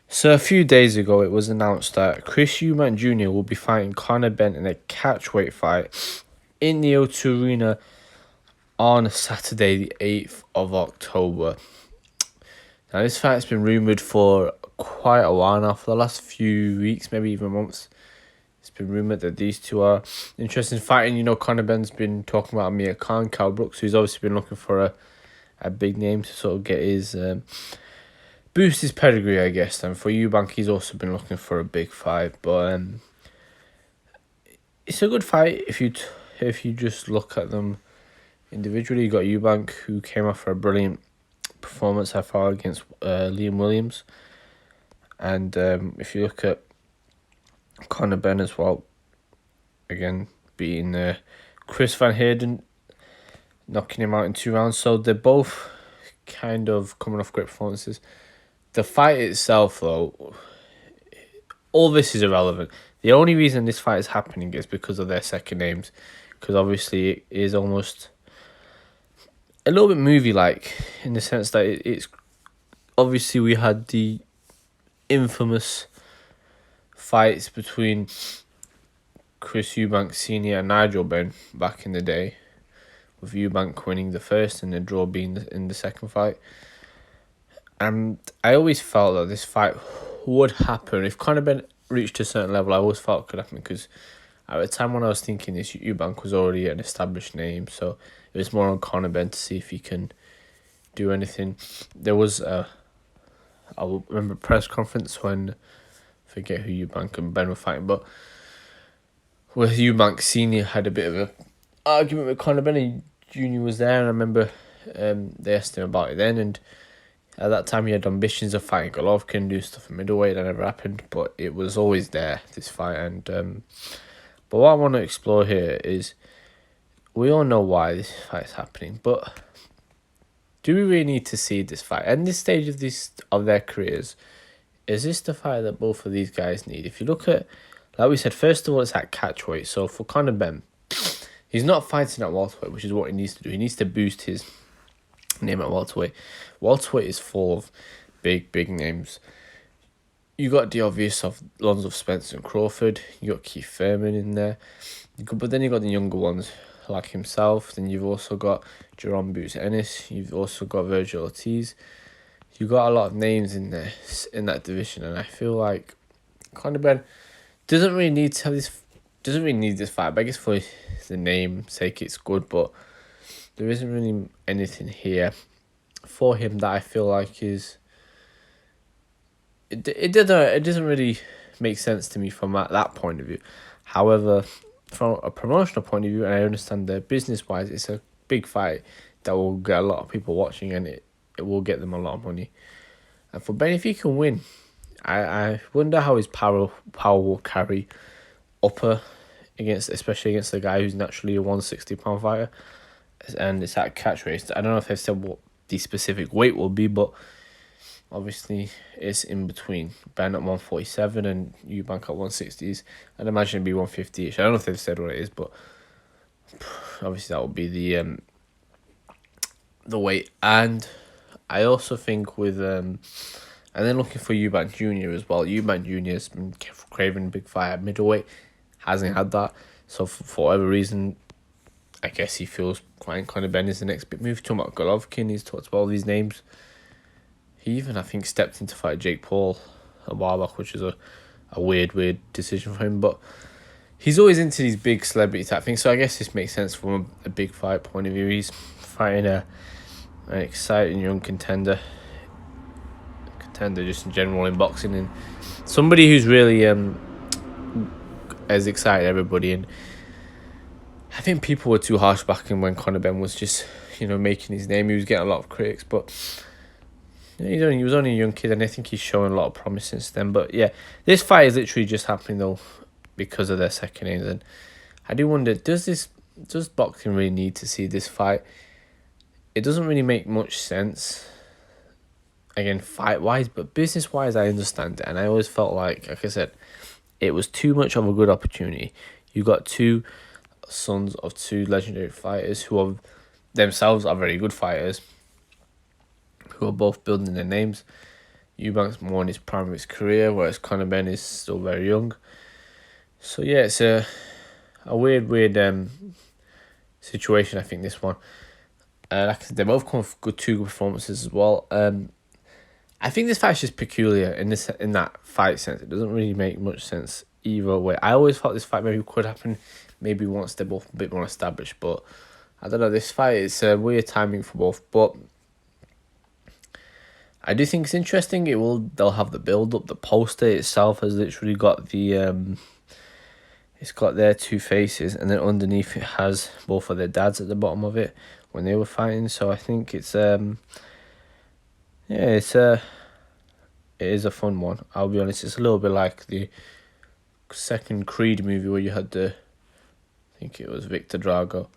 So a few days ago, it was announced that Chris Eubank Jr. will be fighting Conor Benn in a catchweight fight in the O2 Arena on Saturday, the 8th of October. Now, this fight's been rumoured for quite a while now, for the last few weeks, maybe even months. It's been rumoured that these two are interested in fighting. You know, Conor Benn's been talking about Amir Khan, Cal Brooks, who's obviously been looking for a big name to sort of get his boost his pedigree, I guess. And for Eubank, he's also been looking for a big fight. But it's a good fight if you just look at them individually. You got Eubank, who came off for a brilliant performance I thought against Liam Williams, and if you look at Conor Benn as well, again beating Chris Van Heerden, knocking him out in 2 rounds. So they're both kind of coming off great performances. The fight itself, though, all this is irrelevant. The only reason this fight is happening is because of their second names, because obviously it is almost a little bit movie-like in the sense that it's obviously we had the infamous fights between Chris Eubank Sr. and Nigel Benn back in the day, with Eubank winning the first and the draw being in the second fight. And I always felt that this fight would happen. If Conor Benn reached a certain level, I always felt it could happen, because at the time when I was thinking this, Eubank was already an established name, so it was more on Conor Benn to see if he can do anything. There was I remember a press conference when, I forget who Eubank and Benn were fighting, but where Eubank Sr. had a bit of a argument with Conor Benn, and Jr. was there, and I remember they asked him about it then, and at that time he had ambitions of fighting Golovkin, do stuff at middleweight. That never happened, but it was always there, this fight. And but what I want to explore here is, we all know why this fight is happening, but do we really need to see this fight at this stage of their careers? Is this the fight that both of these guys need? If you look at, like we said, first of all, it's at catchweight. So for Conor Benn, he's not fighting at welterweight, which is what he needs to do. He needs to boost his name at welterweight. Welterweight is full of big names. You got the obvious of Lonzo Spencer and Crawford. You got Keith Thurman in there. But then you got the younger ones like himself. Then you've also got Jerome Boots Ennis. You've also got Virgil Ortiz. You got a lot of names in there in that division, and I feel like Conor Benn doesn't really need to have this. Doesn't really need this fight. But I guess for the name's sake, it's good. But there isn't really anything here for him that I feel like is. It doesn't really make sense to me from that point of view. However, from a promotional point of view, and I understand that business wise, it's a big fight that will get a lot of people watching, and it will get them a lot of money. And for Benn, if he can win, I wonder how his power will carry upper especially against the guy who's naturally a 160-pound fighter, and it's at catch race. I don't know if they've said what the specific weight will be, but obviously it's in between. Benn at 147 and Eubank at 160s. I'd imagine it'd be 150-ish. I don't know if they've said what it is, but obviously that would be the weight. And I also think with and then looking for Eubank Jr. as well. Eubank Jr. has been craving a big fight at middleweight, hasn't had that. So for whatever reason, I guess he feels Conor Benn is the next big move. Talking about Golovkin, he's talked about all these names. He even, I think, stepped in to fight Jake Paul a while back, which is a weird decision for him. But he's always into these big celebrity type things, so I guess this makes sense from a big fight point of view. He's fighting an exciting young contender just in general in boxing, and somebody who's really has excited everybody. And I think people were too harsh back when Conor Benn was just, making his name. He was getting a lot of critics, but he was only a young kid, and I think he's shown a lot of promise since then. But yeah, this fight is literally just happening though because of their second names, and I do wonder, does boxing really need to see this fight? It doesn't really make much sense, again, fight wise, but business wise I understand it. And I always felt like I said, it was too much of a good opportunity. You got two sons of two legendary fighters who are themselves are very good fighters, who are both building their names. Eubank's more in his prime of his career, whereas Conor Benn is still very young. So yeah, it's a weird situation, I think, this one. Like I said, they both come with two good performances as well. I think this fight's just peculiar in that fight sense. It doesn't really make much sense either way. I always thought this fight maybe could happen maybe once they're both a bit more established, but I don't know. This fight, it's a weird timing for both, but I do think it's interesting. They'll have the build up. The poster itself has literally got it's got their two faces, and then underneath it has both of their dads at the bottom of it when they were fighting. So I think it is a fun one. I'll be honest, it's a little bit like the second Creed movie where you had I think it was Victor Drago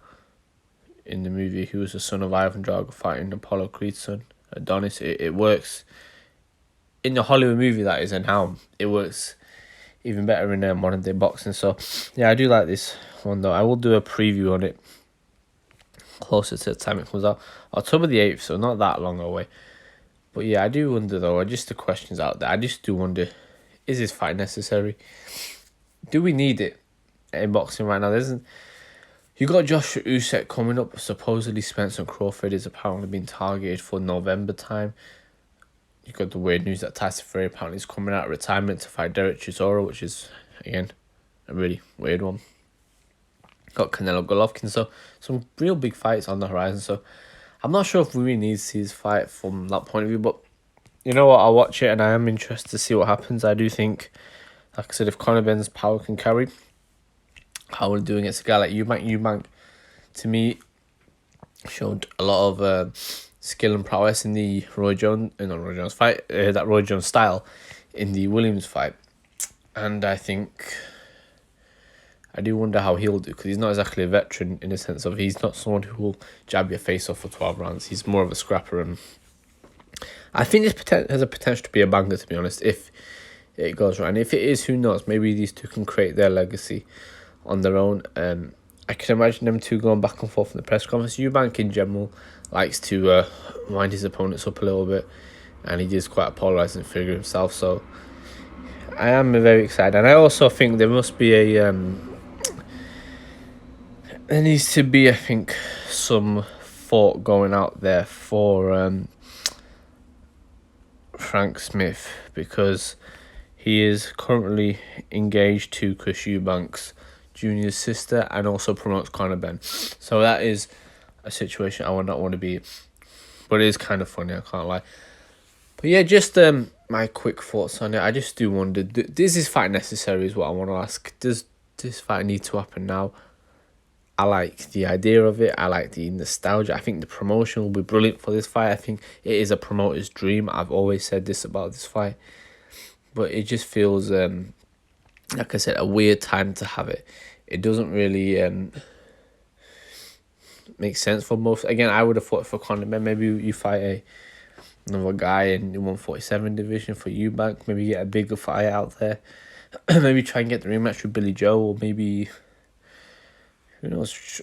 in the movie, who was the son of Ivan Drago fighting Apollo Creed's son, Adonis. It works in the Hollywood movie, that is, and how it works even better in modern day boxing. So yeah, I do like this one though. I will do a preview on it closer to the time it comes out, October the 8th, so not that long away. But yeah, I do wonder though, just the questions out there, I just do wonder, is this fight necessary? Do we need it in boxing right now? You got Joshua Usyk coming up. Supposedly Spencer Crawford is apparently being targeted for November time. You got the weird news that Tyson Fury apparently is coming out of retirement to fight Derek Chisora, which is, again, a really weird one. Got Canelo Golovkin, so some real big fights on the horizon. So I'm not sure if we really need to see this fight from that point of view, but you know what, I'll watch it and I am interested to see what happens. I do think, like I said, if Conor Benn's power can carry, how we're doing against a guy like Eubank, to me, showed a lot of skill and prowess in the Roy Jones fight, that Roy Jones style in the Williams fight. And I do wonder how he'll do, because he's not exactly a veteran in the sense of he's not someone who will jab your face off for 12 rounds. He's more of a scrapper, and I think this has a potential to be a banger, to be honest, if it goes right. And if it is, who knows, maybe these two can create their legacy on their own. I can imagine them two going back and forth in the press conference. Eubank in general likes to wind his opponents up a little bit, and he is quite a polarizing figure himself. So I am very excited, and I also think there must be there needs to be, I think, some thought going out there for Frank Smith, because he is currently engaged to Chris Eubank Jr.'s sister and also promotes Conor Benn. So that is a situation I would not want to be in. But it is kind of funny, I can't lie. But yeah, just my quick thoughts on it. I just do wonder, is this fight necessary is what I want to ask. Does this fight need to happen now? I like the idea of it. I like the nostalgia. I think the promotion will be brilliant for this fight. I think it is a promoter's dream. I've always said this about this fight. But it just feels, like I said, a weird time to have it. It doesn't really make sense for both. Again, I would have fought for Conor Benn. Maybe you fight another guy in the 147 division for Eubank. Maybe get a bigger fight out there. Maybe try and get the rematch with Billy Joe, or maybe, who knows,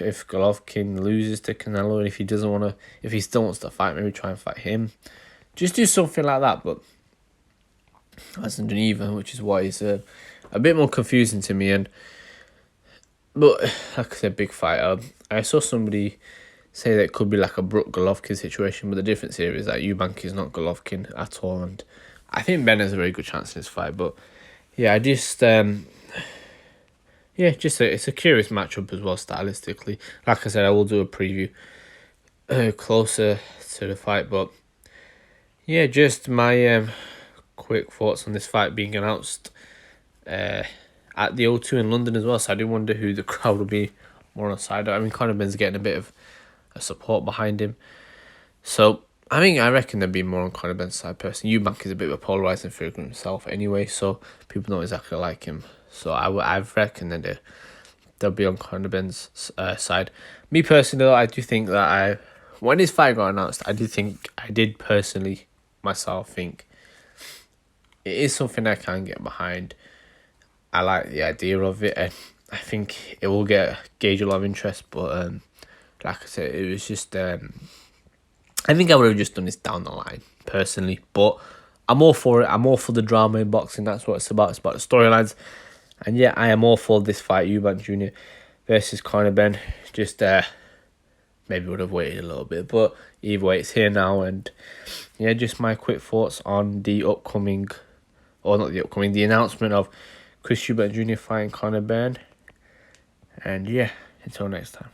if Golovkin loses to Canelo, and if he still wants to fight, maybe try and fight him. Just do something like that, but hasn't done either, which is why it's a bit more confusing to me. But like I said, big fight. I saw somebody say that it could be like a Brook Golovkin situation, but the difference here is that Eubank is not Golovkin at all, and I think Ben has a very good chance in this fight. But yeah, I just it's a curious matchup as well stylistically. Like I said, I will do a preview closer to the fight, but yeah, just my quick thoughts on this fight being announced at the O2 in London as well. So I do wonder who the crowd will be more on the side of. I mean, Conor Benn's getting a bit of a support behind him, so I reckon there'll be more on Conor Benn's side. Personally, Eubank is a bit of a polarizing figure himself anyway, so people don't exactly like him. So I reckon that they'll be on Conor Benn's side. Me personally, though, I do think that when his fight got announced, I did personally myself think it is something I can get behind. I like the idea of it, and I think it will gauge a lot of interest. But like I said, it was just I think I would have just done this down the line personally. But I'm all for it. I'm all for the drama in boxing. That's what it's about. It's about the storylines. And yeah, I am all for this fight, Eubank Jr. versus Conor Benn. Just maybe would have waited a little bit, but either way, it's here now. And yeah, just my quick thoughts on the upcoming, or not the upcoming, the announcement of Chris Eubank Jr. fighting Conor Benn. And yeah, until next time.